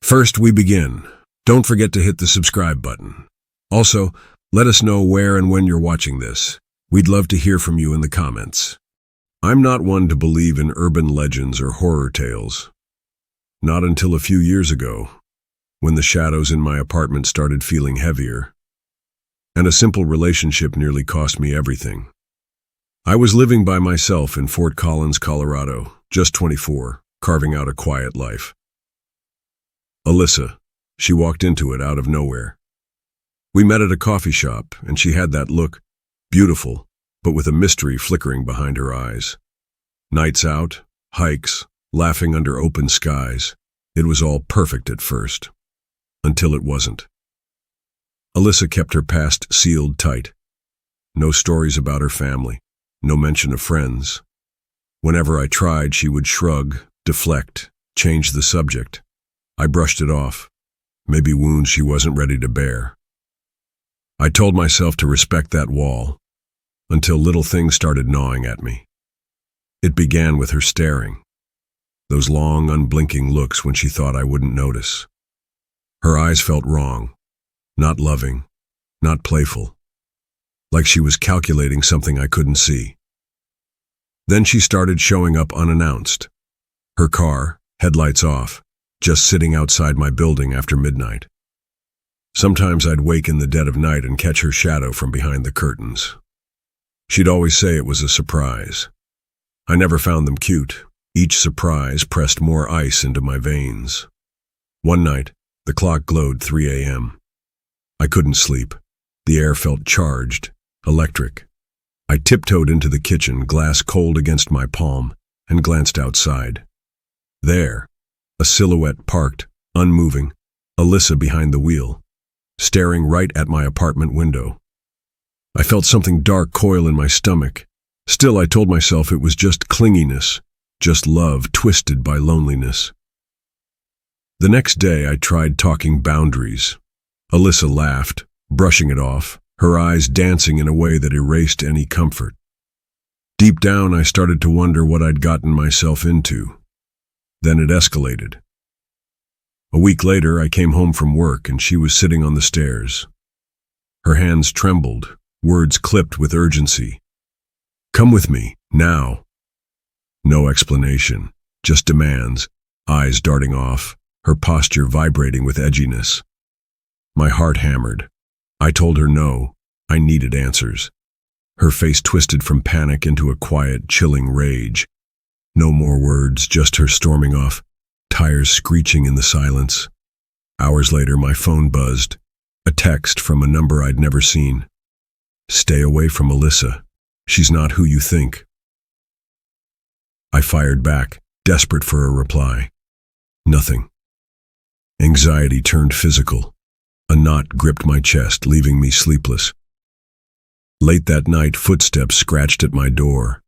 First, we begin. Don't forget to hit the subscribe button. Also, let us know where and when you're watching this. We'd love to hear from you in the comments. I'm not one to believe in urban legends or horror tales. Not until a few years ago, when the shadows in my apartment started feeling heavier, and a simple relationship nearly cost me everything. I was living by myself in Fort Collins, Colorado, just 24, carving out a quiet life. Alyssa, she walked into it out of nowhere. We met at a coffee shop, and she had that look, beautiful, but with a mystery flickering behind her eyes. Nights out, hikes, laughing under open skies. It was all perfect at first, until it wasn't. Alyssa kept her past sealed tight. No stories about her family, no mention of friends. Whenever I tried, she would shrug, deflect, change the subject. I brushed it off, maybe wounds she wasn't ready to bear. I told myself to respect that wall, until little things started gnawing at me. It began with her staring, those long, unblinking looks when she thought I wouldn't notice. Her eyes felt wrong, not loving, not playful, like she was calculating something I couldn't see. Then she started showing up unannounced. Her car, headlights off, just sitting outside my building after midnight. Sometimes I'd wake in the dead of night and catch her shadow from behind the curtains. She'd always say it was a surprise. I never found them cute. Each surprise pressed more ice into my veins. One night, the clock glowed 3 a.m. I couldn't sleep. The air felt charged, electric. I tiptoed into the kitchen, glass cold against my palm, and glanced outside. There, a silhouette parked, unmoving, Alyssa behind the wheel, staring right at my apartment window. I felt something dark coil in my stomach. Still, I told myself it was just clinginess, just love twisted by loneliness. The next day, I tried talking boundaries. Alyssa laughed, brushing it off, her eyes dancing in a way that erased any comfort. Deep down, I started to wonder what I'd gotten myself into. Then it escalated. A week later, I came home from work and she was sitting on the stairs. Her hands trembled, words clipped with urgency. "Come with me, now." No explanation, just demands, eyes darting off, her posture vibrating with edginess. My heart hammered. I told her no, I needed answers. Her face twisted from panic into a quiet, chilling rage. No more words, just her storming off, tires screeching in the silence. Hours later, my phone buzzed, a text from a number I'd never seen. "Stay away from Alyssa. She's not who you think." I fired back, desperate for a reply. Nothing. Anxiety turned physical. A knot gripped my chest, leaving me sleepless. Late that night, footsteps scratched at my door.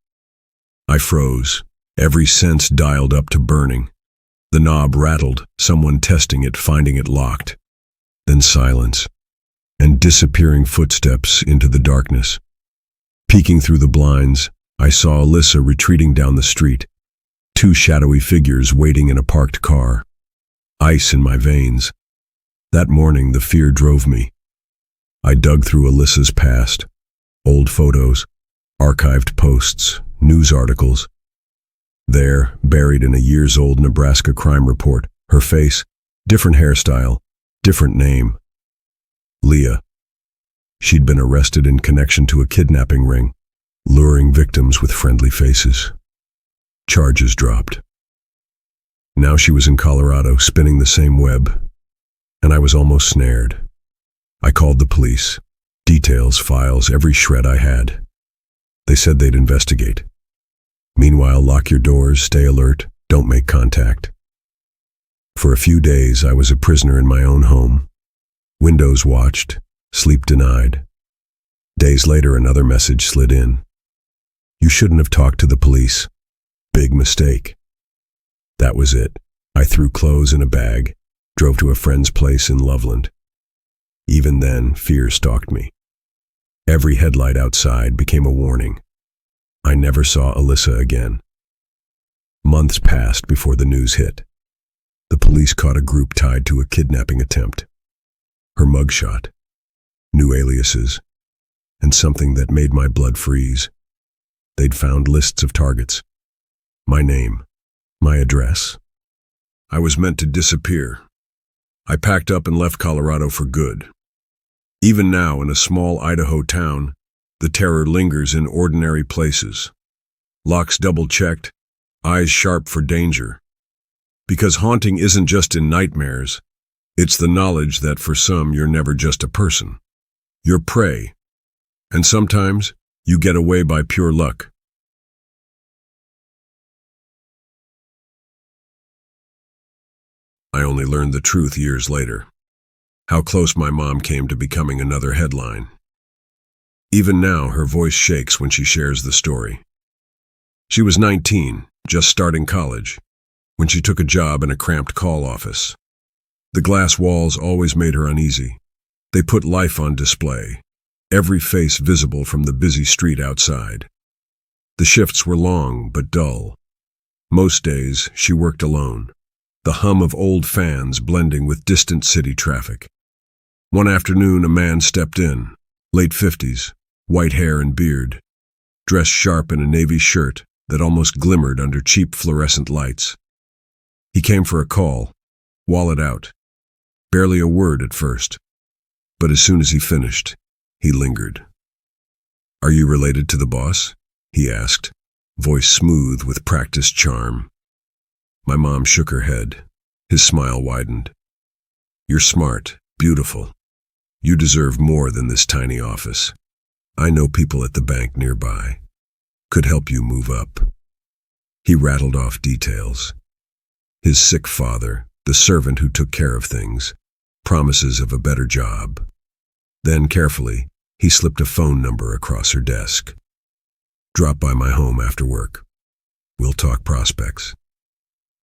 I froze, every sense dialed up to burning. The knob rattled, someone testing it, finding it locked. Then silence, and disappearing footsteps into the darkness. Peeking through the blinds, I saw Alyssa retreating down the street, two shadowy figures waiting in a parked car. Ice in my veins. That morning, the fear drove me. I dug through Alyssa's past, old photos, archived posts, news articles. There, buried in a years-old Nebraska crime report, her face, different hairstyle, different name. Leah. She'd been arrested in connection to a kidnapping ring, luring victims with friendly faces. Charges dropped. Now she was in Colorado, spinning the same web, and I was almost snared. I called the police. Details, files, every shred I had. They said they'd investigate. Meanwhile, lock your doors, stay alert, don't make contact. For a few days, I was a prisoner in my own home. Windows watched, sleep denied. Days later, another message slid in. "You shouldn't have talked to the police. Big mistake." That was it. I threw clothes in a bag, drove to a friend's place in Loveland. Even then, fear stalked me. Every headlight outside became a warning. I never saw Alyssa again. Months passed before the news hit. The police caught a group tied to a kidnapping attempt. Her mugshot, new aliases, and something that made my blood freeze. They'd found lists of targets. My name, my address. I was meant to disappear. I packed up and left Colorado for good. Even now, in a small Idaho town, the terror lingers in ordinary places. Locks double-checked, eyes sharp for danger. Because haunting isn't just in nightmares, it's the knowledge that for some you're never just a person. You're prey. And sometimes you get away by pure luck. I only learned the truth years later. How close my mom came to becoming another headline. Even now, her voice shakes when she shares the story. She was 19, just starting college, when she took a job in a cramped call office. The glass walls always made her uneasy. They put life on display, every face visible from the busy street outside. The shifts were long but dull. Most days, she worked alone, the hum of old fans blending with distant city traffic. One afternoon, a man stepped in, late 50s, white hair and beard, dressed sharp in a navy shirt that almost glimmered under cheap fluorescent lights. He came for a call, wallet out. Barely a word at first, but as soon as he finished, he lingered. "Are you related to the boss?" he asked, voice smooth with practiced charm. My mom shook her head. His smile widened. "You're smart, beautiful. You deserve more than this tiny office. I know people at the bank nearby. Could help you move up." He rattled off details. His sick father, the servant who took care of things, promises of a better job. Then, carefully, he slipped a phone number across her desk. "Drop by my home after work. We'll talk prospects."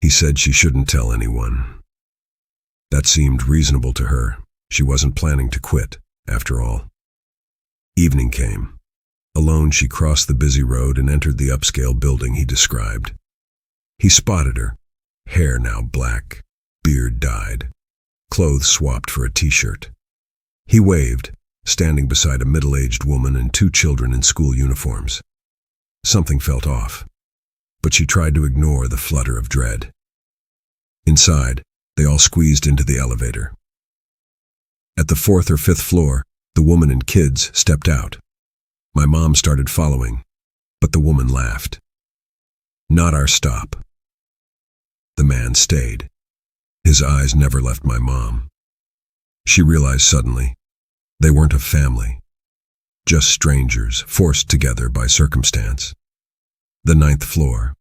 He said she shouldn't tell anyone. That seemed reasonable to her. She wasn't planning to quit, after all. Evening came. Alone, she crossed the busy road and entered the upscale building he described. He spotted her, hair now black, beard dyed, clothes swapped for a t-shirt. He waved, standing beside a middle-aged woman and two children in school uniforms. Something felt off, but she tried to ignore the flutter of dread. Inside, they all squeezed into the elevator. At the 4th or 5th floor, the woman and kids stepped out. My mom started following, but the woman laughed. "Not our stop." The man stayed. His eyes never left my mom. She realized suddenly, they weren't a family, just strangers forced together by circumstance. The 9th floor.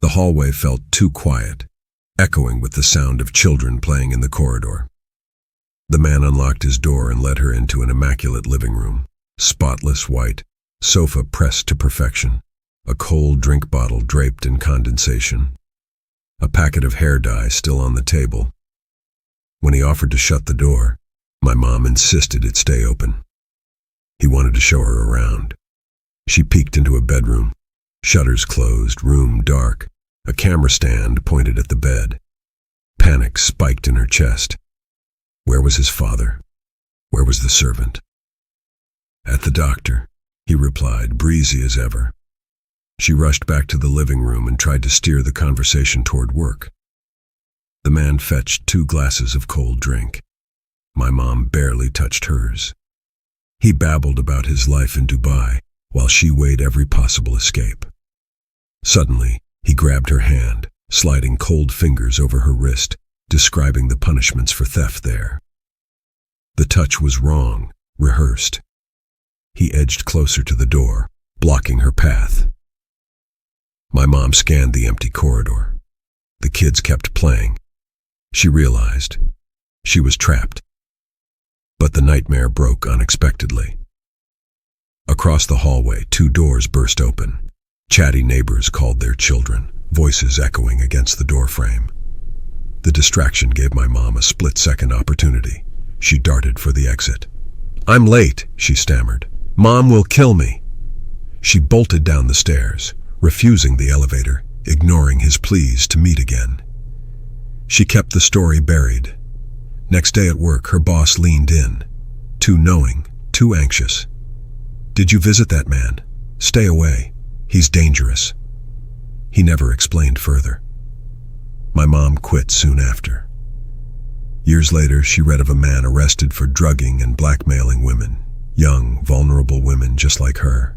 The hallway felt too quiet, echoing with the sound of children playing in the corridor. The man unlocked his door and led her into an immaculate living room, spotless white, sofa pressed to perfection, a cold drink bottle draped in condensation, a packet of hair dye still on the table. When he offered to shut the door, my mom insisted it stay open. He wanted to show her around. She peeked into a bedroom, shutters closed, room dark, a camera stand pointed at the bed. Panic spiked in her chest. Where was his father? Where was the servant? "At the doctor," he replied, breezy as ever. She rushed back to the living room and tried to steer the conversation toward work. The man fetched 2 glasses of cold drink. My mom barely touched hers. He babbled about his life in Dubai while she weighed every possible escape. Suddenly, he grabbed her hand, sliding cold fingers over her wrist, describing the punishments for theft there. The touch was wrong, rehearsed. He edged closer to the door, blocking her path. My mom scanned the empty corridor. The kids kept playing. She realized she was trapped. But the nightmare broke unexpectedly. Across the hallway, 2 doors burst open. Chatty neighbors called their children, voices echoing against the doorframe. The distraction gave my mom a split-second opportunity. She darted for the exit. "I'm late," she stammered. "Mom will kill me." She bolted down the stairs, refusing the elevator, ignoring his pleas to meet again. She kept the story buried. Next day at work, her boss leaned in. Too knowing, too anxious. "Did you visit that man? Stay away. He's dangerous." He never explained further. My mom quit soon after. Years later, she read of a man arrested for drugging and blackmailing women, young, vulnerable women just like her.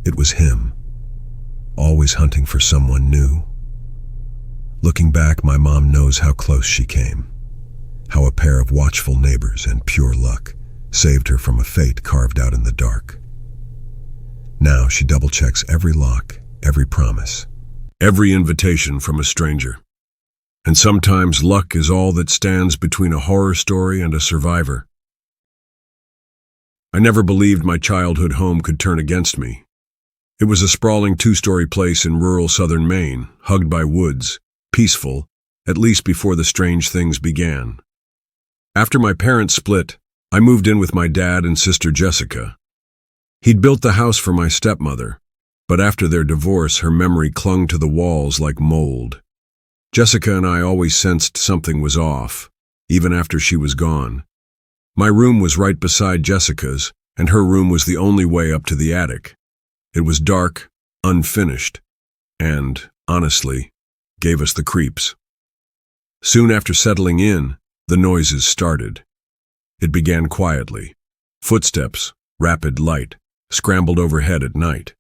It was him, always hunting for someone new. Looking back, my mom knows how close she came, how a pair of watchful neighbors and pure luck saved her from a fate carved out in the dark. Now she double-checks every lock, every promise, every invitation from a stranger. And sometimes luck is all that stands between a horror story and a survivor. I never believed my childhood home could turn against me. It was a sprawling two-story place in rural southern Maine, hugged by woods, peaceful, at least before the strange things began. After my parents split, I moved in with my dad and sister Jessica. He'd built the house for my stepmother, but after their divorce, her memory clung to the walls like mold. Jessica and I always sensed something was off, even after she was gone. My room was right beside Jessica's, and her room was the only way up to the attic. It was dark, unfinished, and, honestly, gave us the creeps. Soon after settling in, the noises started. It began quietly. Footsteps, rapid light, scrambled overhead at night.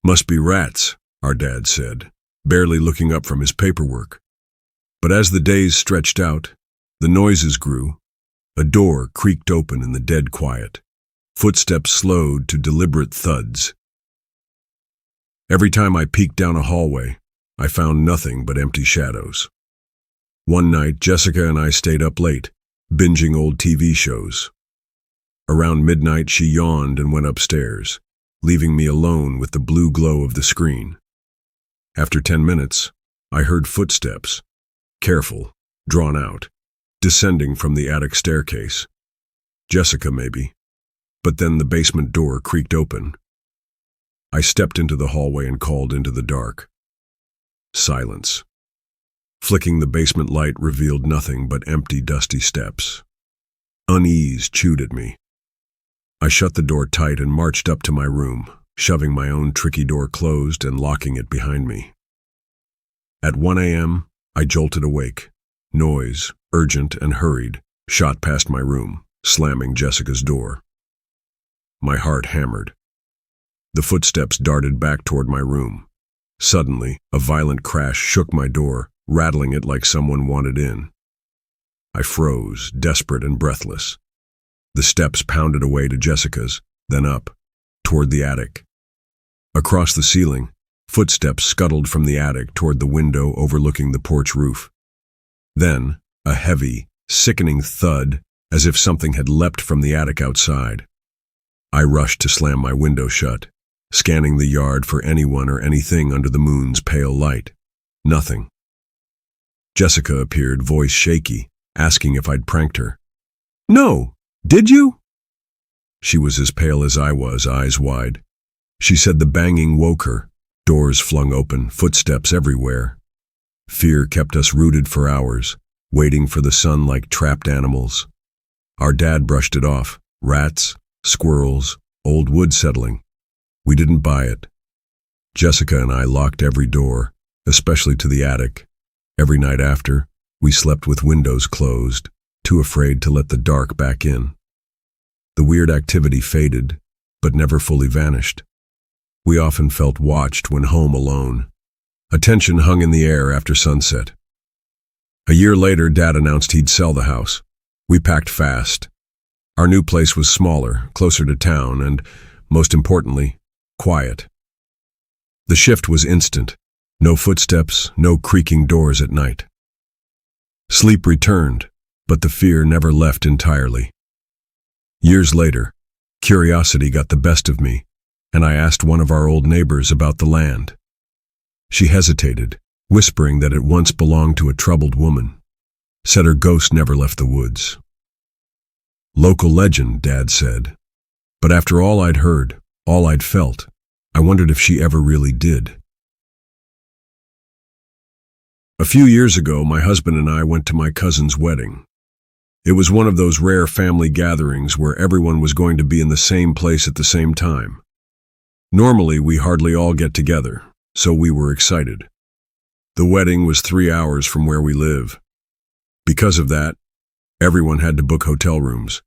"Must be rats," our dad said, barely looking up from his paperwork. But as the days stretched out, the noises grew. A door creaked open in the dead quiet. Footsteps slowed to deliberate thuds. Every time I peeked down a hallway, I found nothing but empty shadows. One night, Jessica and I stayed up late, binging old TV shows. Around midnight, she yawned and went upstairs, leaving me alone with the blue glow of the screen. After 10 minutes, I heard footsteps, careful, drawn out, descending from the attic staircase. Jessica, maybe. But then the basement door creaked open. I stepped into the hallway and called into the dark. Silence. Flicking the basement light revealed nothing but empty, dusty steps. Unease chewed at me. I shut the door tight and marched up to my room, shoving my own tricky door closed and locking it behind me. At 1 a.m., I jolted awake. Noise, urgent and hurried, shot past my room, slamming Jessica's door. My heart hammered. The footsteps darted back toward my room. Suddenly, a violent crash shook my door, rattling it like someone wanted in. I froze, desperate and breathless. The steps pounded away to Jessica's, then up, toward the attic. Across the ceiling, footsteps scuttled from the attic toward the window overlooking the porch roof. Then, a heavy, sickening thud, as if something had leapt from the attic outside. I rushed to slam my window shut, scanning the yard for anyone or anything under the moon's pale light. Nothing. Jessica appeared, voice shaky, asking if I'd pranked her. "No, did you?" She was as pale as I was, eyes wide. She said the banging woke her, doors flung open, footsteps everywhere. Fear kept us rooted for hours, waiting for the sun like trapped animals. Our dad brushed it off. Rats, squirrels, old wood settling. We didn't buy it. Jessica and I locked every door, especially to the attic. Every night after, we slept with windows closed, too afraid to let the dark back in. The weird activity faded, but never fully vanished. We often felt watched when home alone. A tension hung in the air after sunset. A year later, Dad announced he'd sell the house. We packed fast. Our new place was smaller, closer to town, and, most importantly, quiet. The shift was instant. No footsteps, no creaking doors at night. Sleep returned, but the fear never left entirely. Years later, curiosity got the best of me, and I asked one of our old neighbors about the land. She hesitated, whispering that it once belonged to a troubled woman. Said her ghost never left the woods. Local legend, Dad said. But after all I'd heard, all I'd felt, I wondered if she ever really did. A few years ago, my husband and I went to my cousin's wedding. It was one of those rare family gatherings where everyone was going to be in the same place at the same time. Normally, we hardly all get together, so we were excited. The wedding was 3 hours from where we live. Because of that, everyone had to book hotel rooms.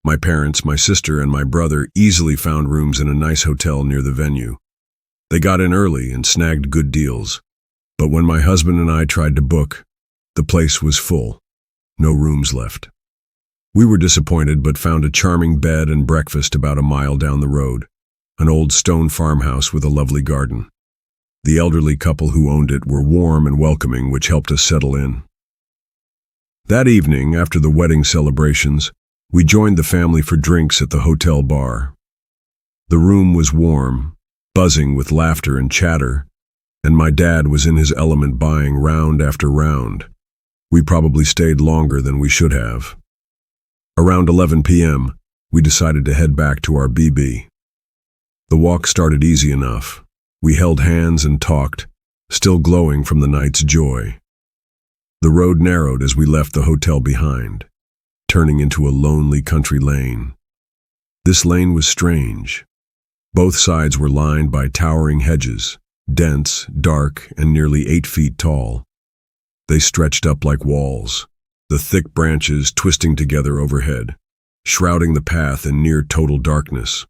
My parents, my sister, and my brother easily found rooms in a nice hotel near the venue. They got in early and snagged good deals. But when my husband and I tried to book, the place was full. No rooms left. We were disappointed but found a charming bed and breakfast about a mile down the road, an old stone farmhouse with a lovely garden. The elderly couple who owned it were warm and welcoming, which helped us settle in. That evening, after the wedding celebrations, we joined the family for drinks at the hotel bar. The room was warm, buzzing with laughter and chatter, and my dad was in his element buying round after round. We probably stayed longer than we should have. Around 11 p.m., we decided to head back to our BB. The walk started easy enough. We held hands and talked, still glowing from the night's joy. The road narrowed as we left the hotel behind, turning into a lonely country lane. This lane was strange. Both sides were lined by towering hedges, dense, dark, and nearly 8 feet tall. They stretched up like walls, the thick branches twisting together overhead, shrouding the path in near total darkness.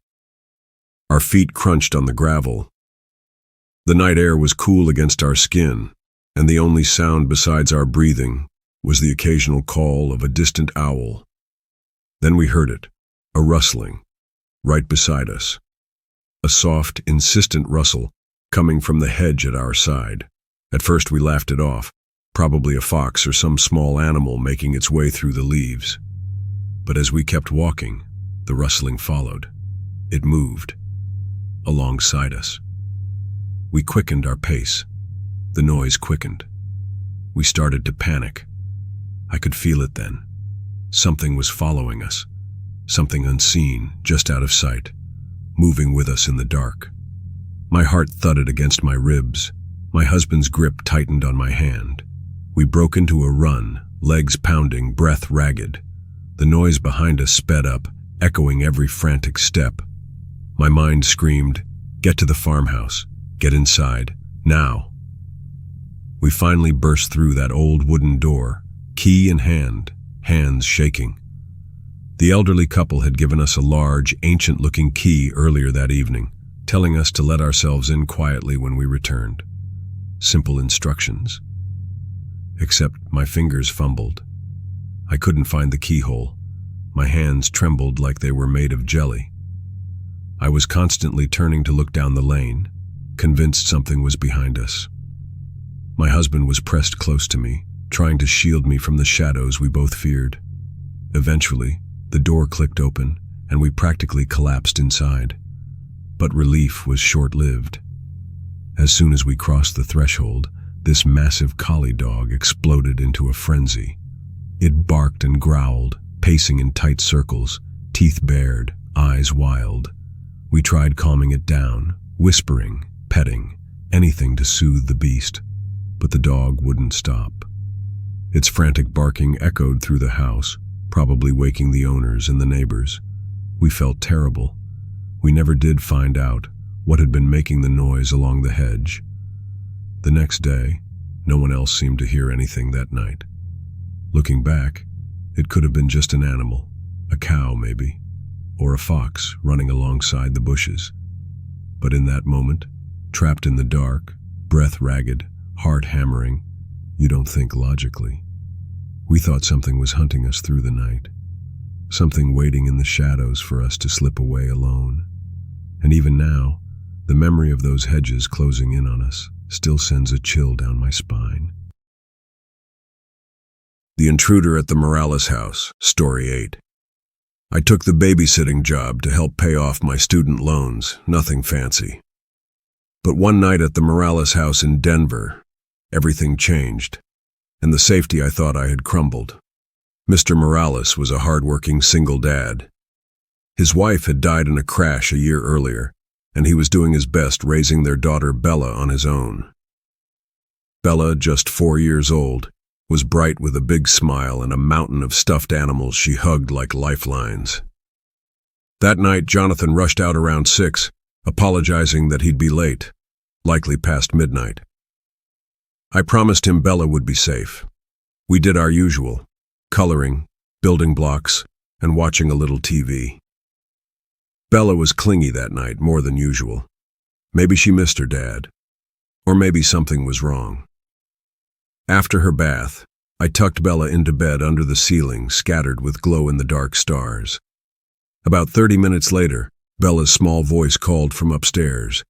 Our feet crunched on the gravel. The night air was cool against our skin, and the only sound besides our breathing was the occasional call of a distant owl. Then we heard it, a rustling, right beside us. A soft, insistent rustle coming from the hedge at our side. At first we laughed it off, probably a fox or some small animal making its way through the leaves. But as we kept walking, the rustling followed. It moved, alongside us. We quickened our pace. The noise quickened. We started to panic. I could feel it then. Something was following us. Something unseen, just out of sight, moving with us in the dark. My heart thudded against my ribs. My husband's grip tightened on my hand. We broke into a run, legs pounding, breath ragged. The noise behind us sped up, echoing every frantic step. My mind screamed, "Get to the farmhouse. Get inside. Now." We finally burst through that old wooden door, key in hand, hands shaking. The elderly couple had given us a large, ancient-looking key earlier that evening, telling us to let ourselves in quietly when we returned. Simple instructions. Except my fingers fumbled. I couldn't find the keyhole. My hands trembled like they were made of jelly. I was constantly turning to look down the lane, convinced something was behind us. My husband was pressed close to me, trying to shield me from the shadows we both feared. Eventually, the door clicked open, and we practically collapsed inside. But relief was short-lived. As soon as we crossed the threshold, this massive collie dog exploded into a frenzy. It barked and growled, pacing in tight circles, teeth bared, eyes wild. We tried calming it down, whispering, petting, anything to soothe the beast, but the dog wouldn't stop. Its frantic barking echoed through the house, probably waking the owners and the neighbors. We felt terrible. We never did find out what had been making the noise along the hedge. The next day, no one else seemed to hear anything that night. Looking back, it could have been just an animal, a cow maybe, or a fox running alongside the bushes. But in that moment, trapped in the dark, breath ragged, heart hammering, you don't think logically. We thought something was hunting us through the night, something waiting in the shadows for us to slip away alone. And even now, the memory of those hedges closing in on us still sends a chill down my spine. The Intruder at the Morales House, Story 8. I took the babysitting job to help pay off my student loans, nothing fancy. But one night at the Morales house in Denver, everything changed, and the safety I thought I had crumbled. Mr. Morales was a hard-working single dad. His wife had died in a crash a year earlier, and he was doing his best raising their daughter Bella on his own. Bella, just 4 years old, was bright with a big smile and a mountain of stuffed animals she hugged like lifelines. That night, Jonathan rushed out around 6, apologizing that he'd be late, likely past midnight. I promised him Bella would be safe. We did our usual, coloring, building blocks, and watching a little TV. Bella was clingy that night, more than usual. Maybe she missed her dad, or maybe something was wrong. After her bath, I tucked Bella into bed under the ceiling, scattered with glow-in-the-dark stars. About 30 minutes later, Bella's small voice called from upstairs.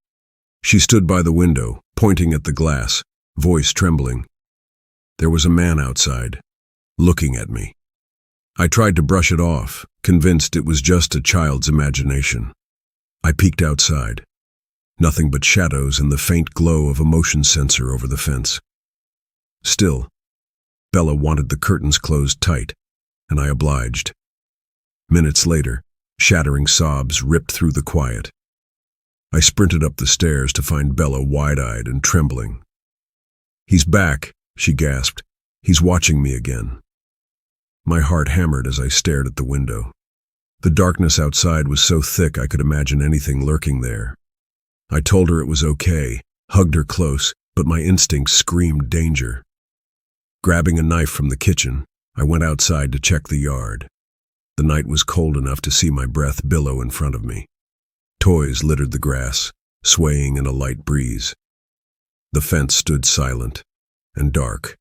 She stood by the window, pointing at the glass, voice trembling. There was a man outside, looking at me. I tried to brush it off, convinced it was just a child's imagination. I peeked outside. Nothing but shadows and the faint glow of a motion sensor over the fence. Still, Bella wanted the curtains closed tight, and I obliged. Minutes later, shattering sobs ripped through the quiet. I sprinted up the stairs to find Bella wide-eyed and trembling. "He's back," she gasped. "He's watching me again." My heart hammered as I stared at the window. The darkness outside was so thick I could imagine anything lurking there. I told her it was okay, hugged her close, but my instincts screamed danger. Grabbing a knife from the kitchen, I went outside to check the yard. The night was cold enough to see my breath billow in front of me. Toys littered the grass, swaying in a light breeze. The fence stood silent and dark.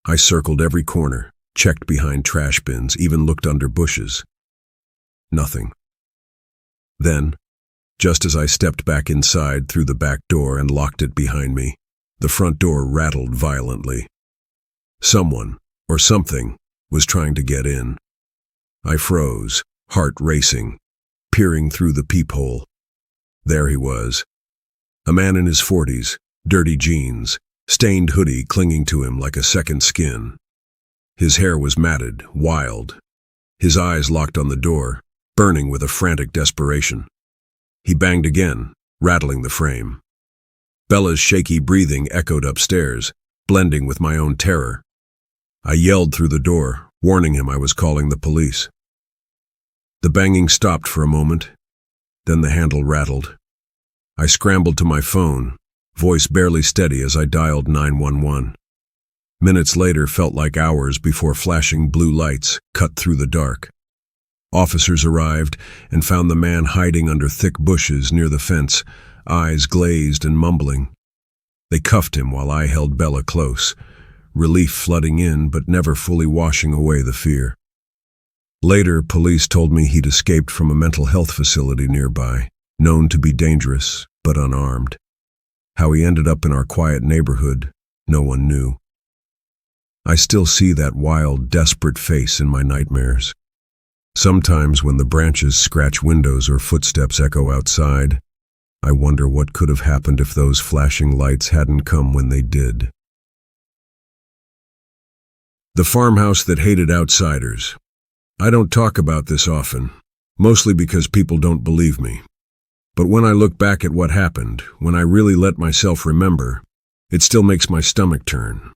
I circled every corner, checked behind trash bins, even looked under bushes. Nothing. Then, just as I stepped back inside through the back door and locked it behind me, the front door rattled violently. Someone, or something, was trying to get in. I froze, heart racing, peering through the peephole. There he was. A man in his 40s, dirty jeans, stained hoodie clinging to him like a second skin. His hair was matted, wild. His eyes locked on the door, burning with a frantic desperation. He banged again, rattling the frame. Bella's shaky breathing echoed upstairs, blending with my own terror. I yelled through the door, warning him I was calling the police. The banging stopped for a moment, then the handle rattled. I scrambled to my phone, voice barely steady as I dialed 911. Minutes later felt like hours before flashing blue lights cut through the dark. Officers arrived and found the man hiding under thick bushes near the fence, eyes glazed and mumbling. They cuffed him while I held Bella close, relief flooding in but never fully washing away the fear. Later, police told me he'd escaped from a mental health facility nearby, known to be dangerous but unarmed. How he ended up in our quiet neighborhood, no one knew. I still see that wild, desperate face in my nightmares. Sometimes when the branches scratch windows or footsteps echo outside, I wonder what could have happened if those flashing lights hadn't come when they did. The farmhouse that hated outsiders. I don't talk about this often, mostly because people don't believe me. But when I look back at what happened, when I really let myself remember, it still makes my stomach turn.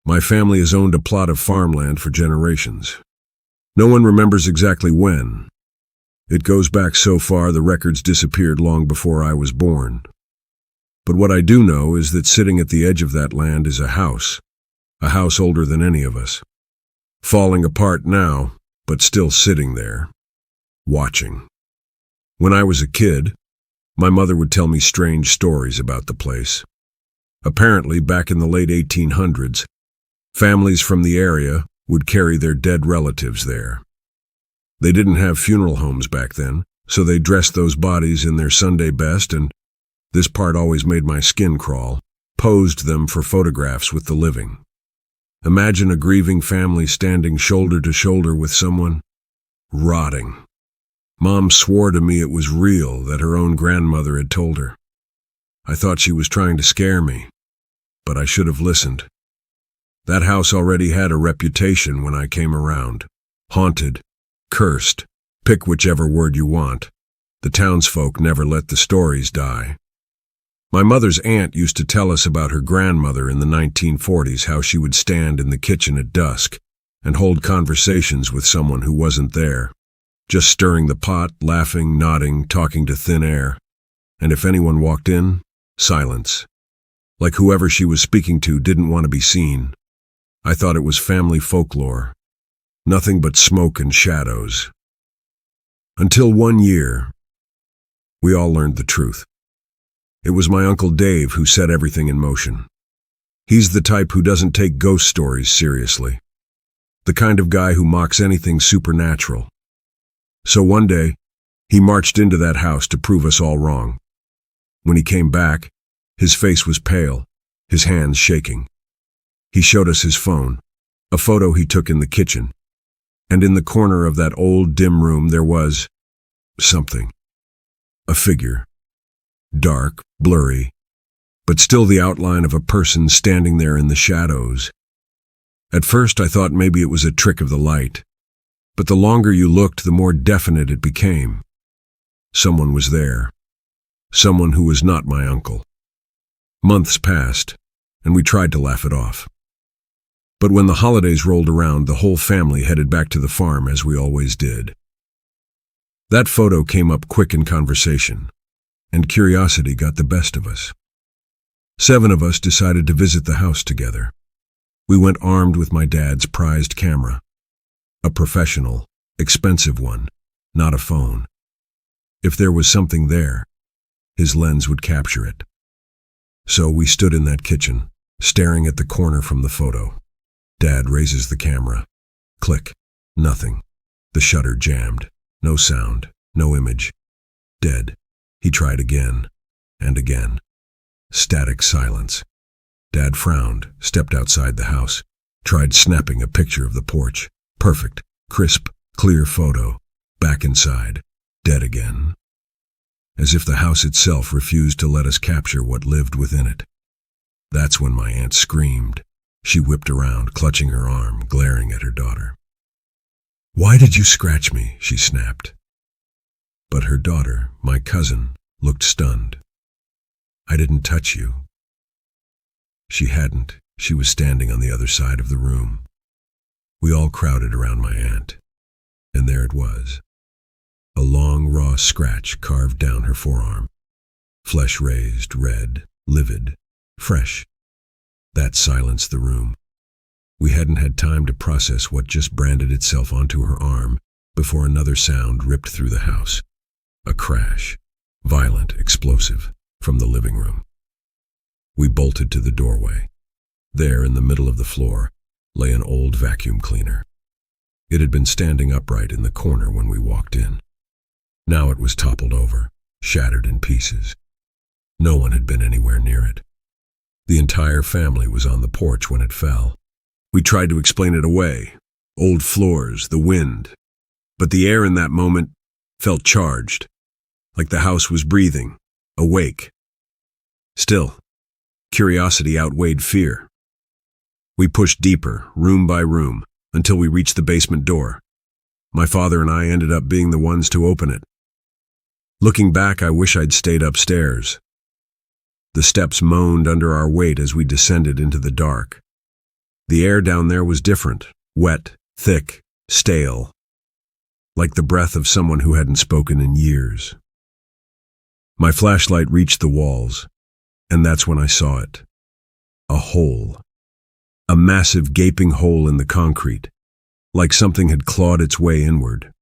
My family has owned a plot of farmland for generations. No one remembers exactly when. It goes back so far the records disappeared long before I was born. But what I do know is that sitting at the edge of that land is a house older than any of us. Falling apart now, but still sitting there, watching. When I was a kid, my mother would tell me strange stories about the place. Apparently, back in the late 1800s, families from the area would carry their dead relatives there. They didn't have funeral homes back then, so they dressed those bodies in their Sunday best and, this part always made my skin crawl, posed them for photographs with the living. Imagine a grieving family standing shoulder to shoulder with someone rotting. Mom swore to me it was real, that her own grandmother had told her. I thought she was trying to scare me, but I should have listened. That house already had a reputation when I came around. Haunted, cursed, pick whichever word you want. The townsfolk never let the stories die. My mother's aunt used to tell us about her grandmother in the 1940s, how she would stand in the kitchen at dusk and hold conversations with someone who wasn't there, just stirring the pot, laughing, nodding, talking to thin air. And if anyone walked in, silence. Like whoever she was speaking to didn't want to be seen. I thought it was family folklore. Nothing but smoke and shadows. Until one year, we all learned the truth. It was my Uncle Dave who set everything in motion. He's the type who doesn't take ghost stories seriously. The kind of guy who mocks anything supernatural. So one day, he marched into that house to prove us all wrong. When he came back, his face was pale, his hands shaking. He showed us his phone, a photo he took in the kitchen, and in the corner of that old dim room there was something. A figure. Dark, blurry, but still the outline of a person standing there in the shadows. At first I thought maybe it was a trick of the light, but the longer you looked, the more definite it became. Someone was there. Someone who was not my uncle. Months passed, and we tried to laugh it off. But when the holidays rolled around, the whole family headed back to the farm as we always did. That photo came up quick in conversation, and curiosity got the best of us. 7 of us decided to visit the house together. We went armed with my dad's prized camera. A professional, expensive one, not a phone. If there was something there, his lens would capture it. So we stood in that kitchen, staring at the corner from the photo. Dad raises the camera. Click. Nothing. The shutter jammed. No sound. No image. Dead. He tried again, and again. Static silence. Dad frowned, stepped outside the house, tried snapping a picture of the porch. Perfect, crisp, clear photo. Back inside. Dead again. As if the house itself refused to let us capture what lived within it. That's when my aunt screamed. She whipped around, clutching her arm, glaring at her daughter. "Why did you scratch me?" she snapped. But her daughter, my cousin, looked stunned. "I didn't touch you." She hadn't. She was standing on the other side of the room. We all crowded around my aunt, and there it was. A long, raw scratch carved down her forearm. Flesh raised, red, livid, fresh. That silenced the room. We hadn't had time to process what just branded itself onto her arm before another sound ripped through the house. A crash, violent, explosive, from the living room. We bolted to the doorway. There, in the middle of the floor, lay an old vacuum cleaner. It had been standing upright in the corner when we walked in. Now it was toppled over, shattered in pieces. No one had been anywhere near it. The entire family was on the porch when it fell. We tried to explain it away. Old floors, the wind. But the air in that moment felt charged, like the house was breathing, awake. Still, curiosity outweighed fear. We pushed deeper, room by room, until we reached the basement door. My father and I ended up being the ones to open it. Looking back, I wish I'd stayed upstairs. The steps moaned under our weight as we descended into the dark. The air down there was different, wet, thick, stale, like the breath of someone who hadn't spoken in years. My flashlight reached the walls, and that's when I saw it. A hole. A massive gaping hole in the concrete, like something had clawed its way inward.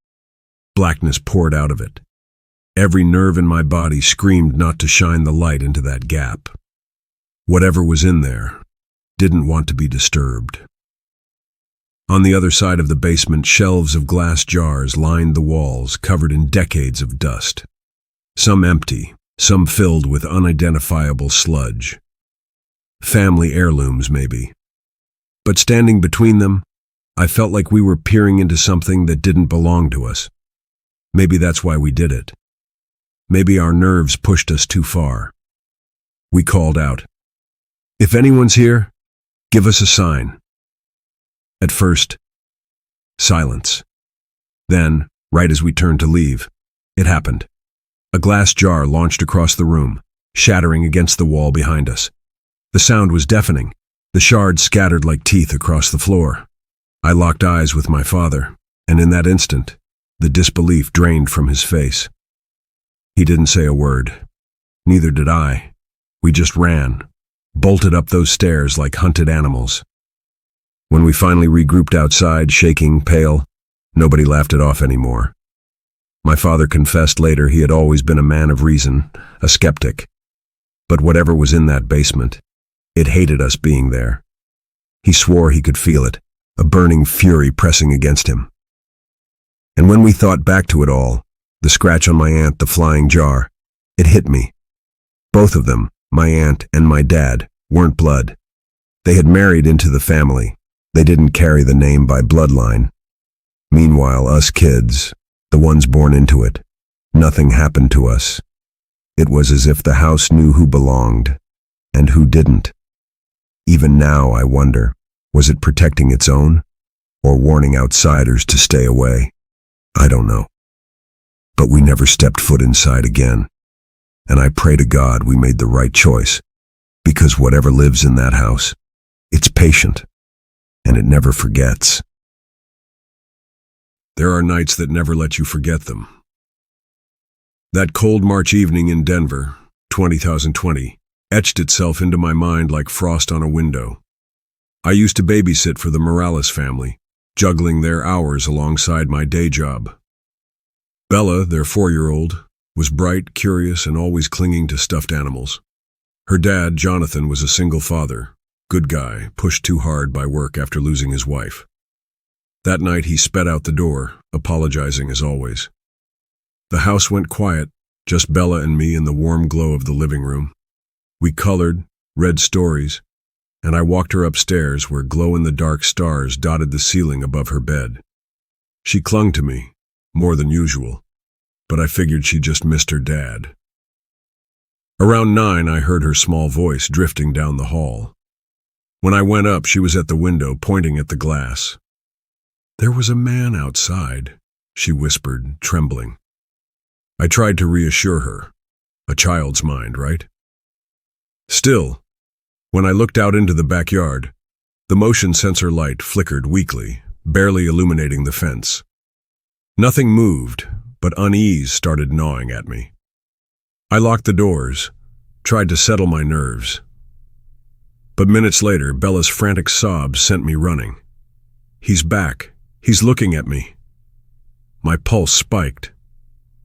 Blackness poured out of it. Every nerve in my body screamed not to shine the light into that gap. Whatever was in there didn't want to be disturbed. On the other side of the basement, shelves of glass jars lined the walls, covered in decades of dust. Some empty, some filled with unidentifiable sludge. Family heirlooms, maybe. But standing between them, I felt like we were peering into something that didn't belong to us. Maybe that's why we did it. Maybe our nerves pushed us too far. We called out, "If anyone's here, give us a sign." At first, silence. Then, right as we turned to leave, it happened. A glass jar launched across the room, shattering against the wall behind us. The sound was deafening. The shards scattered like teeth across the floor. I locked eyes with my father, and in that instant, the disbelief drained from his face. He didn't say a word. Neither did I. We just ran, bolted up those stairs like hunted animals. When we finally regrouped outside, shaking, pale, nobody laughed it off anymore. My father confessed later he had always been a man of reason, a skeptic. But whatever was in that basement, it hated us being there. He swore he could feel it, a burning fury pressing against him. And when we thought back to it all, the scratch on my aunt, the flying jar, it hit me. Both of them, my aunt and my dad, weren't blood. They had married into the family. They didn't carry the name by bloodline. Meanwhile, us kids, the ones born into it, nothing happened to us. It was as if the house knew who belonged and who didn't. Even now, I wonder, was it protecting its own or warning outsiders to stay away? I don't know. But we never stepped foot inside again. And I pray to God we made the right choice, because whatever lives in that house, it's patient, and it never forgets. There are nights that never let you forget them. That cold March evening in Denver, 2020, etched itself into my mind like frost on a window. I used to babysit for the Morales family, juggling their hours alongside my day job. Bella, their 4-year-old, was bright, curious, and always clinging to stuffed animals. Her dad, Jonathan, was a single father, good guy, pushed too hard by work after losing his wife. That night he sped out the door, apologizing as always. The house went quiet, just Bella and me in the warm glow of the living room. We colored, read stories, and I walked her upstairs where glow-in-the-dark stars dotted the ceiling above her bed. She clung to me, more than usual, but I figured she just missed her dad. Around 9, I heard her small voice drifting down the hall. When I went up, she was at the window, pointing at the glass. "There was a man outside," she whispered, trembling. I tried to reassure her. A child's mind, right? Still, when I looked out into the backyard, the motion sensor light flickered weakly, barely illuminating the fence. Nothing moved, but unease started gnawing at me. I locked the doors, tried to settle my nerves. But minutes later, Bella's frantic sobs sent me running. "He's back. He's looking at me." My pulse spiked.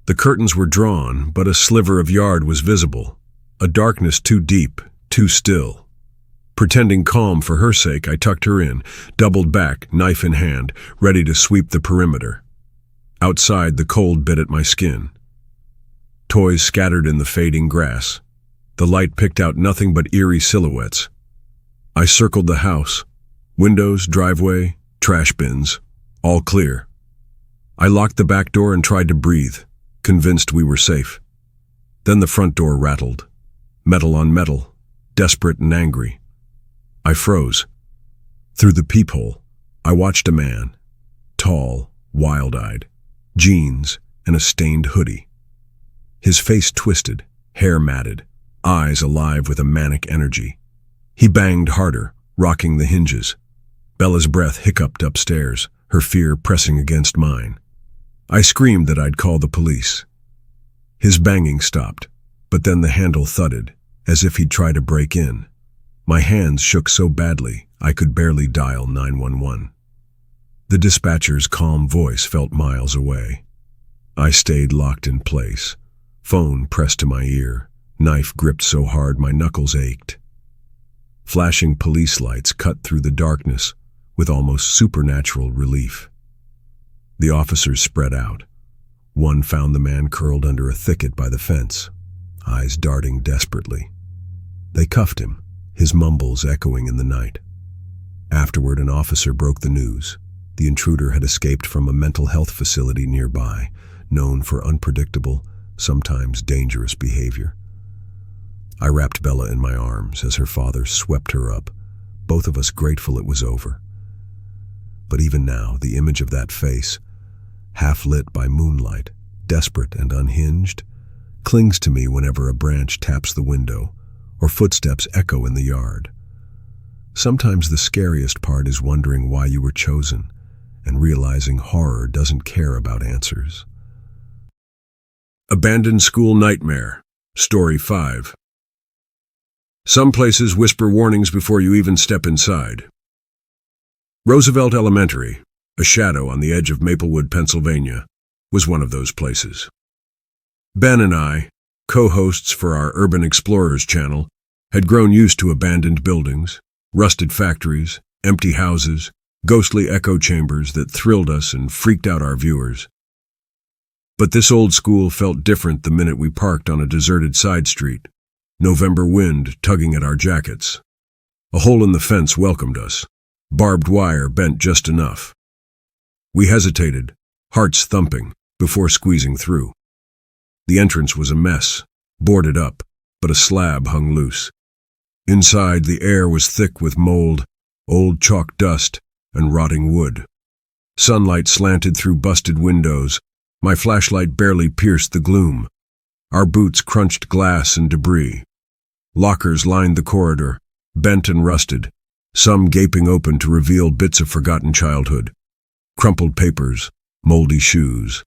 The curtains were drawn, but a sliver of yard was visible, a darkness too deep, too still. Pretending calm for her sake, I tucked her in, doubled back, knife in hand, ready to sweep the perimeter. Outside, the cold bit at my skin. Toys scattered in the fading grass. The light picked out nothing but eerie silhouettes. I circled the house. Windows, driveway, trash bins, all clear. I locked the back door and tried to breathe, convinced we were safe. Then the front door rattled. Metal on metal, desperate and angry. I froze. Through the peephole, I watched a man, tall, wild-eyed, jeans and a stained hoodie. His face twisted, hair matted, eyes alive with a manic energy. He banged harder, rocking the hinges. Bella's breath hiccuped upstairs, her fear pressing against mine. I screamed that I'd call the police. His banging stopped, but then the handle thudded, as if he'd try to break in. My hands shook so badly, I could barely dial 911. The dispatcher's calm voice felt miles away. I stayed locked in place, phone pressed to my ear, knife gripped so hard my knuckles ached. Flashing police lights cut through the darkness with almost supernatural relief. The officers spread out. One found the man curled under a thicket by the fence, eyes darting desperately. They cuffed him, his mumbles echoing in the night. Afterward, an officer broke the news. The intruder had escaped from a mental health facility nearby, known for unpredictable, sometimes dangerous behavior. I wrapped Bella in my arms as her father swept her up, both of us grateful it was over. But even now, the image of that face, half lit by moonlight, desperate and unhinged, clings to me whenever a branch taps the window or footsteps echo in the yard. Sometimes the scariest part is wondering why you were chosen and realizing horror doesn't care about answers. Abandoned School Nightmare, Story 5. Some places whisper warnings before you even step inside. Roosevelt Elementary, a shadow on the edge of Maplewood, Pennsylvania, was one of those places. Ben and I, co-hosts for our Urban Explorers channel, had grown used to abandoned buildings, rusted factories, empty houses, ghostly echo chambers that thrilled us and freaked out our viewers. But this old school felt different the minute we parked on a deserted side street, November wind tugging at our jackets. A hole in the fence welcomed us, barbed wire bent just enough. We hesitated, hearts thumping, before squeezing through. The entrance was a mess, boarded up, but a slab hung loose. Inside, the air was thick with mold, old chalk dust, and rotting wood. Sunlight slanted through busted windows. My flashlight barely pierced the gloom. Our boots crunched glass and debris. Lockers lined the corridor, bent and rusted, some gaping open to reveal bits of forgotten childhood. Crumpled papers, moldy shoes.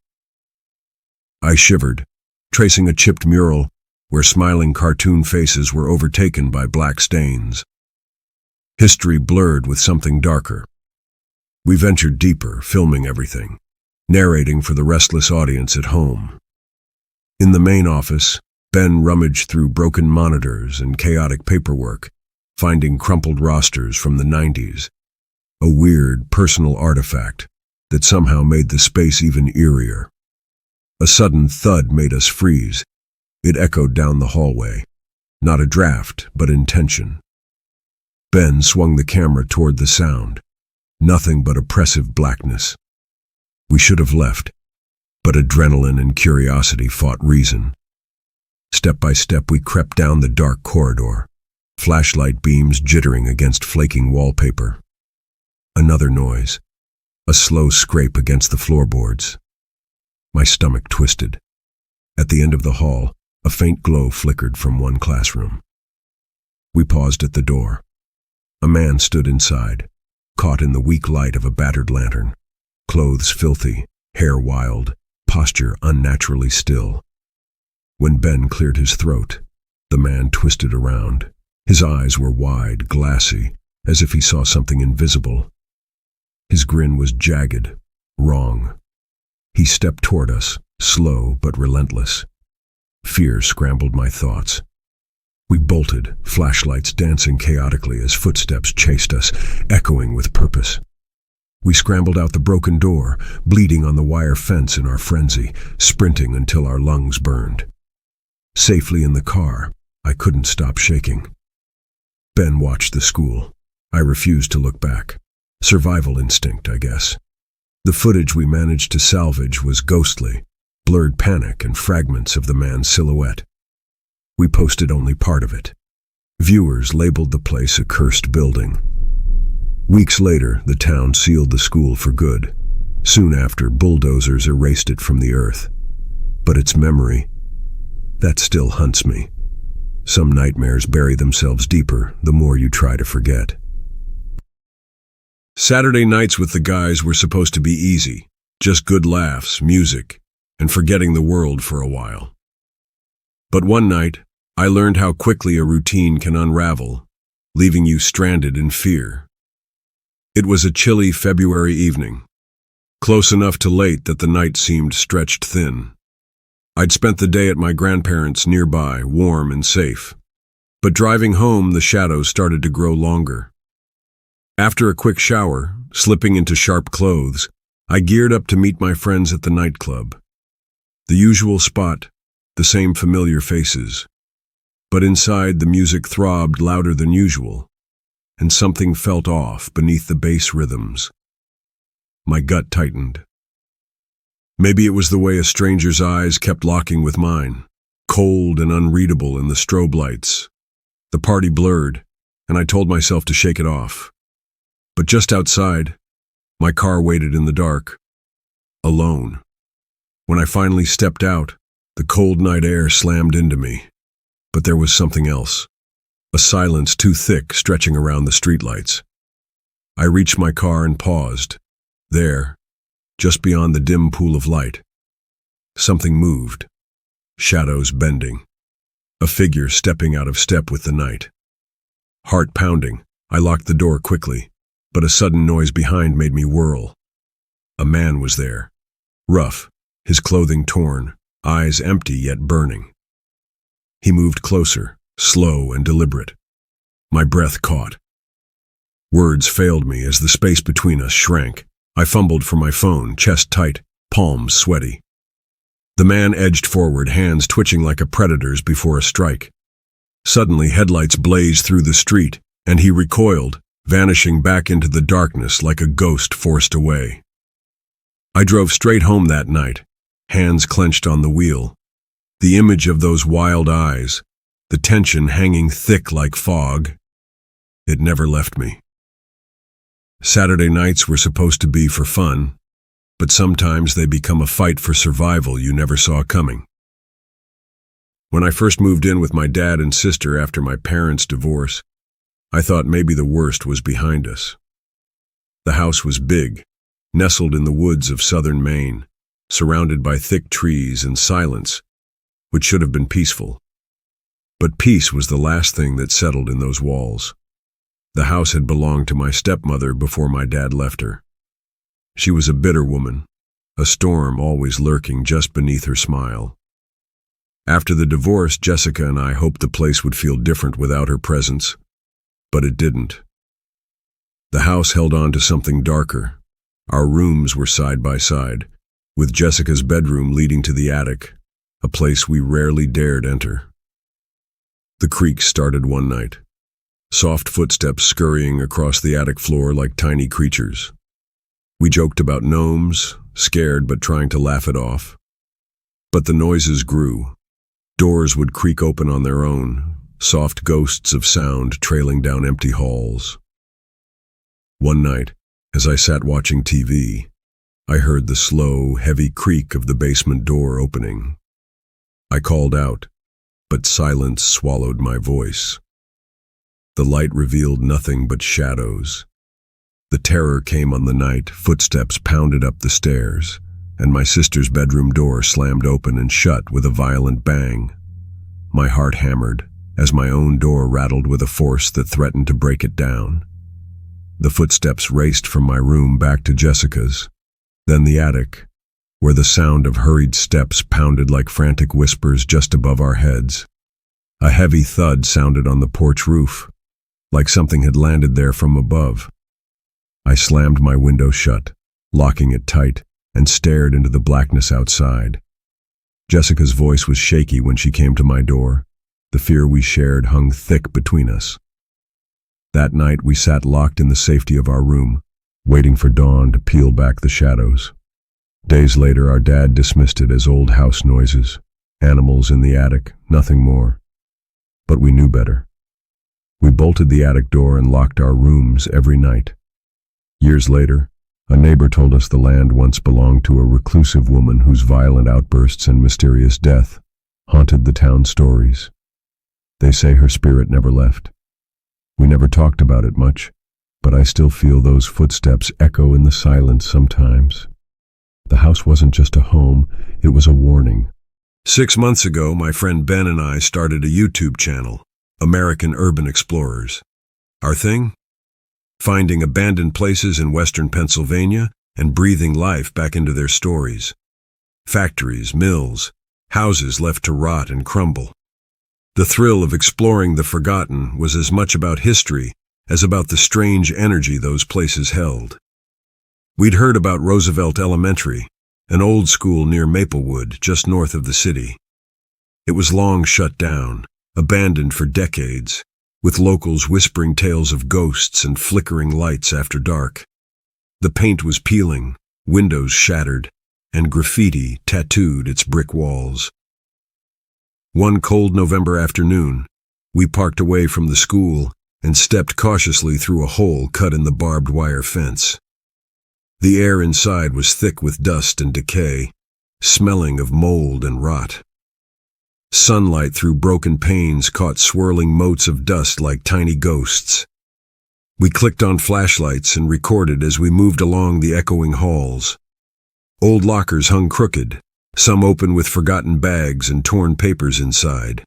I shivered, tracing a chipped mural where smiling cartoon faces were overtaken by black stains. History blurred with something darker. We ventured deeper, filming everything, narrating for the restless audience at home. In the main office, Ben rummaged through broken monitors and chaotic paperwork, finding crumpled rosters from the 90s, a weird personal artifact that somehow made the space even eerier. A sudden thud made us freeze. It echoed down the hallway, not a draft, but intention. Ben swung the camera toward the sound. Nothing but oppressive blackness. We should have left, but adrenaline and curiosity fought reason. Step by step we crept down the dark corridor, flashlight beams jittering against flaking wallpaper. Another noise, a slow scrape against the floorboards. My stomach twisted. At the end of the hall, a faint glow flickered from one classroom. We paused at the door. A man stood inside, caught in the weak light of a battered lantern, clothes filthy, hair wild, posture unnaturally still. When Ben cleared his throat, the man twisted around. His eyes were wide, glassy, as if he saw something invisible. His grin was jagged, wrong. He stepped toward us, slow but relentless. Fear scrambled my thoughts. We bolted, flashlights dancing chaotically as footsteps chased us, echoing with purpose. We scrambled out the broken door, bleeding on the wire fence in our frenzy, sprinting until our lungs burned. Safely in the car, I couldn't stop shaking. Ben watched the school. I refused to look back. Survival instinct, I guess. The footage we managed to salvage was ghostly, blurred panic and fragments of the man's silhouette. We posted only part of it. Viewers labeled the place a cursed building. Weeks later, the town sealed the school for good. Soon after, bulldozers erased it from the earth. But its memory, that still haunts me. Some nightmares bury themselves deeper the more you try to forget. Saturday nights with the guys were supposed to be easy, just good laughs, music, and forgetting the world for a while. But one night, I learned how quickly a routine can unravel, leaving you stranded in fear. It was a chilly February evening, close enough to late that the night seemed stretched thin. I'd spent the day at my grandparents' nearby, warm and safe. But driving home, the shadows started to grow longer. After a quick shower, slipping into sharp clothes, I geared up to meet my friends at the nightclub. The usual spot, the same familiar faces. But inside, the music throbbed louder than usual, and something felt off beneath the bass rhythms. My gut tightened. Maybe it was the way a stranger's eyes kept locking with mine, cold and unreadable in the strobe lights. The party blurred, and I told myself to shake it off. But just outside, my car waited in the dark, alone. When I finally stepped out, The cold night air slammed into me, but there was something else. A silence too thick stretching around the streetlights. I reached my car and paused. There, just beyond the dim pool of light, something moved, shadows bending, a figure stepping out of step with the night. Heart pounding, I locked the door quickly, but a sudden noise behind made me whirl. A man was there, rough, his clothing torn, eyes empty yet burning. He moved closer, slow and deliberate. My breath caught. Words failed me as the space between us shrank. I fumbled for my phone, chest tight, palms sweaty. The man edged forward, hands twitching like a predator's before a strike. Suddenly, headlights blazed through the street, and he recoiled, vanishing back into the darkness like a ghost forced away. I drove straight home that night, hands clenched on the wheel. The image of those wild eyes, the tension hanging thick like fog, it never left me. Saturday nights were supposed to be for fun, but sometimes they become a fight for survival you never saw coming. When I first moved in with my dad and sister after my parents' divorce, I thought maybe the worst was behind us. The house was big, nestled in the woods of southern Maine, surrounded by thick trees and silence, which should have been peaceful. But peace was the last thing that settled in those walls. The house had belonged to my stepmother before my dad left her. She was a bitter woman, a storm always lurking just beneath her smile. After the divorce, Jessica and I hoped the place would feel different without her presence, but it didn't. The house held on to something darker. Our rooms were side by side, with Jessica's bedroom leading to the attic, a place we rarely dared enter. The creak started one night. Soft footsteps scurrying across the attic floor like tiny creatures. We joked about gnomes, scared but trying to laugh it off. But the noises grew. Doors would creak open on their own, soft ghosts of sound trailing down empty halls. One night, as I sat watching TV, I heard the slow, heavy creak of the basement door opening. I called out, but silence swallowed my voice. The light revealed nothing but shadows. The terror came on the night, footsteps pounded up the stairs, and my sister's bedroom door slammed open and shut with a violent bang. My heart hammered as my own door rattled with a force that threatened to break it down. The footsteps raced from my room back to Jessica's, then the attic, where the sound of hurried steps pounded like frantic whispers just above our heads. A heavy thud sounded on the porch roof, like something had landed there from above. I slammed my window shut, locking it tight, and stared into the blackness outside. Jessica's voice was shaky when she came to my door. The fear we shared hung thick between us. That night we sat locked in the safety of our room, waiting for dawn to peel back the shadows. Days later our dad dismissed it as old house noises, animals in the attic, nothing more. But we knew better. We bolted the attic door and locked our rooms every night. Years later, a neighbor told us the land once belonged to a reclusive woman whose violent outbursts and mysterious death haunted the town's stories. They say her spirit never left. We never talked about it much, but I still feel those footsteps echo in the silence sometimes. The house wasn't just a home, it was a warning. 6 months ago, my friend Ben and I started a YouTube channel, American Urban Explorers. Our thing? Finding abandoned places in western Pennsylvania and breathing life back into their stories. Factories, mills, houses left to rot and crumble. The thrill of exploring the forgotten was as much about history as about the strange energy those places held. We'd heard about Roosevelt Elementary, an old school near Maplewood, just north of the city. It was long shut down, abandoned for decades, with locals whispering tales of ghosts and flickering lights after dark. The paint was peeling, windows shattered, and graffiti tattooed its brick walls. One cold November afternoon, we parked away from the school and stepped cautiously through a hole cut in the barbed wire fence. The air inside was thick with dust and decay, smelling of mold and rot. Sunlight through broken panes caught swirling motes of dust like tiny ghosts. We clicked on flashlights and recorded as we moved along the echoing halls. Old lockers hung crooked, some open with forgotten bags and torn papers inside.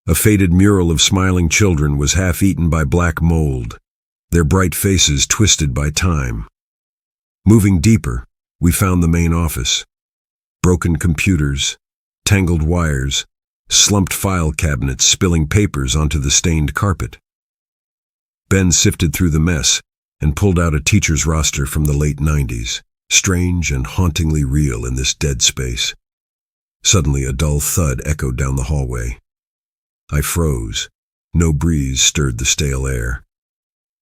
A faded mural of smiling children was half-eaten by black mold, their bright faces twisted by time. Moving deeper, we found the main office. Broken computers, tangled wires, slumped file cabinets spilling papers onto the stained carpet. Ben sifted through the mess and pulled out a teacher's roster from the late 90s, strange and hauntingly real in this dead space. Suddenly, a dull thud echoed down the hallway. I froze. No breeze stirred the stale air.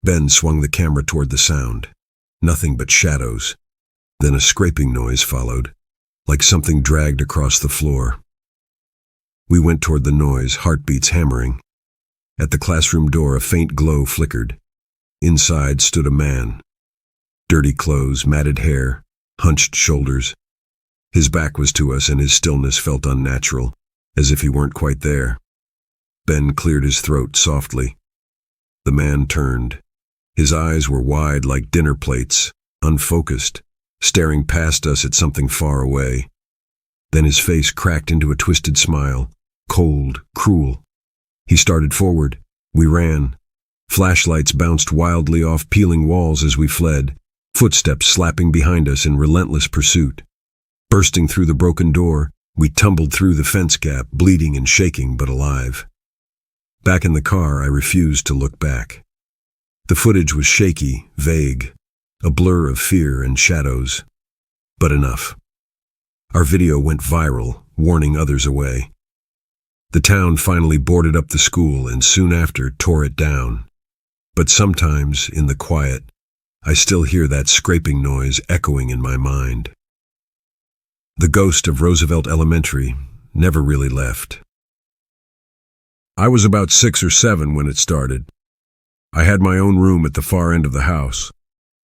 Ben swung the camera toward the sound. Nothing but shadows. Then a scraping noise followed, like something dragged across the floor. We went toward the noise, heartbeats hammering. At the classroom door, a faint glow flickered. Inside stood a man. Dirty clothes, matted hair, hunched shoulders. His back was to us and his stillness felt unnatural, as if he weren't quite there. Ben cleared his throat softly. The man turned. His eyes were wide like dinner plates, unfocused, staring past us at something far away. Then his face cracked into a twisted smile, cold, cruel. He started forward. We ran. Flashlights bounced wildly off peeling walls as we fled, footsteps slapping behind us in relentless pursuit. Bursting through the broken door, we tumbled through the fence gap, bleeding and shaking but alive. Back in the car, I refused to look back. The footage was shaky, vague, a blur of fear and shadows. But enough. Our video went viral, warning others away. The town finally boarded up the school and soon after tore it down. But sometimes, in the quiet, I still hear that scraping noise echoing in my mind. The ghost of Roosevelt Elementary never really left. I was about 6 or 7 when it started. I had my own room at the far end of the house,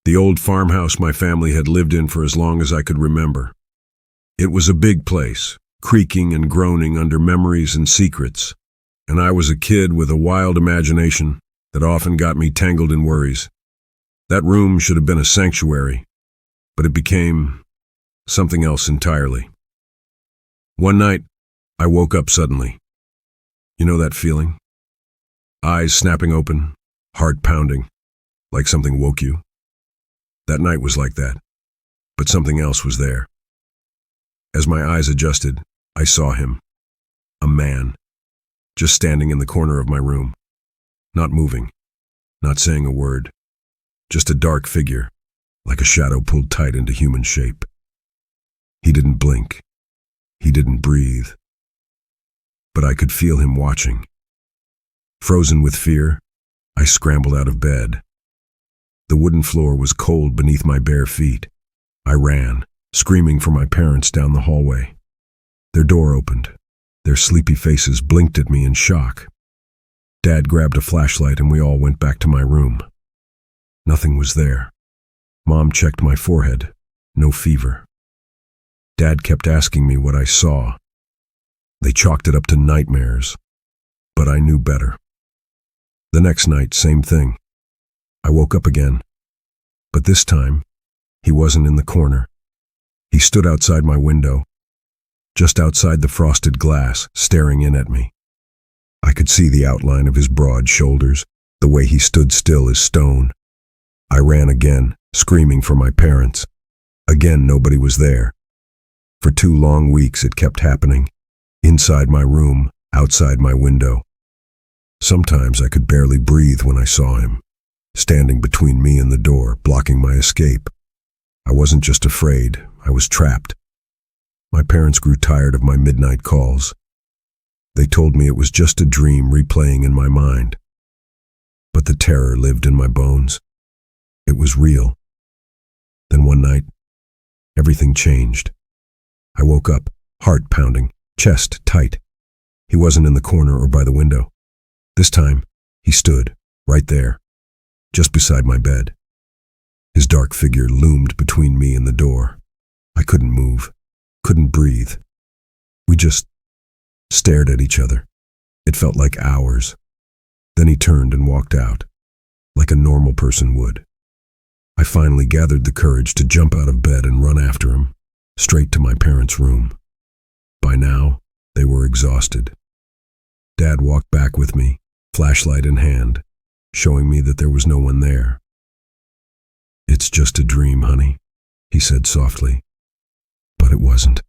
the old farmhouse my family had lived in for as long as I could remember. It was a big place, creaking and groaning under memories and secrets, and I was a kid with a wild imagination that often got me tangled in worries. That room should have been a sanctuary, but it became something else entirely. One night, I woke up suddenly. You know that feeling? Eyes snapping open, heart pounding, like something woke you. That night was like that, but something else was there. As my eyes adjusted, I saw him. A man, just standing in the corner of my room. Not moving, not saying a word. Just a dark figure, like a shadow pulled tight into human shape. He didn't blink. He didn't breathe. But I could feel him watching. Frozen with fear, I scrambled out of bed. The wooden floor was cold beneath my bare feet. I ran, screaming for my parents down the hallway. Their door opened. Their sleepy faces blinked at me in shock. Dad grabbed a flashlight and we all went back to my room. Nothing was there. Mom checked my forehead. No fever. Dad kept asking me what I saw. They chalked it up to nightmares, but I knew better. The next night, same thing. I woke up again, but this time, he wasn't in the corner. He stood outside my window, just outside the frosted glass, staring in at me. I could see the outline of his broad shoulders, the way he stood still as stone. I ran again, screaming for my parents. Again, nobody was there. For 2 long weeks, it kept happening. Inside my room, outside my window. Sometimes I could barely breathe when I saw him, standing between me and the door, blocking my escape. I wasn't just afraid, I was trapped. My parents grew tired of my midnight calls. They told me it was just a dream replaying in my mind. But the terror lived in my bones. It was real. Then one night, everything changed. I woke up, heart pounding, chest tight. He wasn't in the corner or by the window. This time, he stood, right there, just beside my bed. His dark figure loomed between me and the door. I couldn't move, couldn't breathe. We just stared at each other. It felt like hours. Then he turned and walked out, like a normal person would. I finally gathered the courage to jump out of bed and run after him, straight to my parents' room. By now, they were exhausted. Dad walked back with me, flashlight in hand, showing me that there was no one there. "It's just a dream, honey," he said softly. But it wasn't.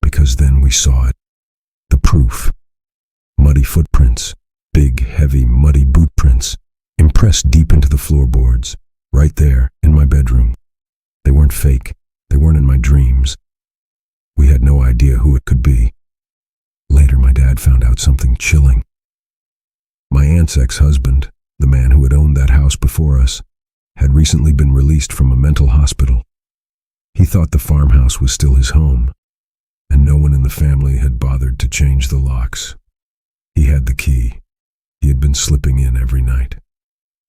Because then we saw it. The proof. Muddy footprints, big, heavy, muddy boot prints, impressed deep into the floorboards, right there in my bedroom. They weren't fake. They weren't in my dreams. We had no idea who it could be. Later, my dad found out something chilling. My aunt's ex-husband, the man who had owned that house before us, had recently been released from a mental hospital. He thought the farmhouse was still his home, and no one in the family had bothered to change the locks. He had the key. He had been slipping in every night.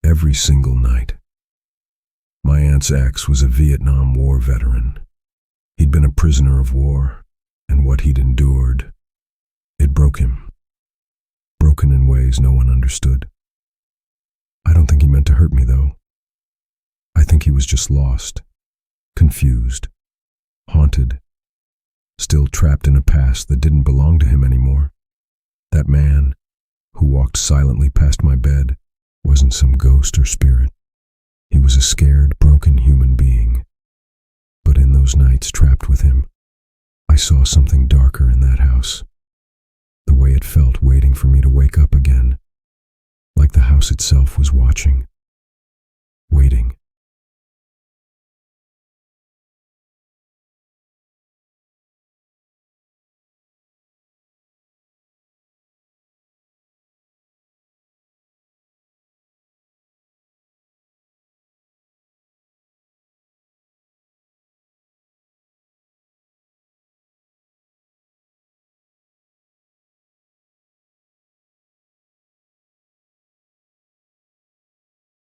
Every single night. My aunt's ex was a Vietnam War veteran. He'd been a prisoner of war, and what he'd endured, it broke him. Broken in ways no one understood. I don't think he meant to hurt me, though. I think he was just lost, confused, haunted, still trapped in a past that didn't belong to him anymore. That man, who walked silently past my bed, wasn't some ghost or spirit. He was a scared, broken human being. But in those nights trapped with him, I saw something darker in that house. The way it felt waiting for me to wake up again. Like the house itself was watching. Waiting.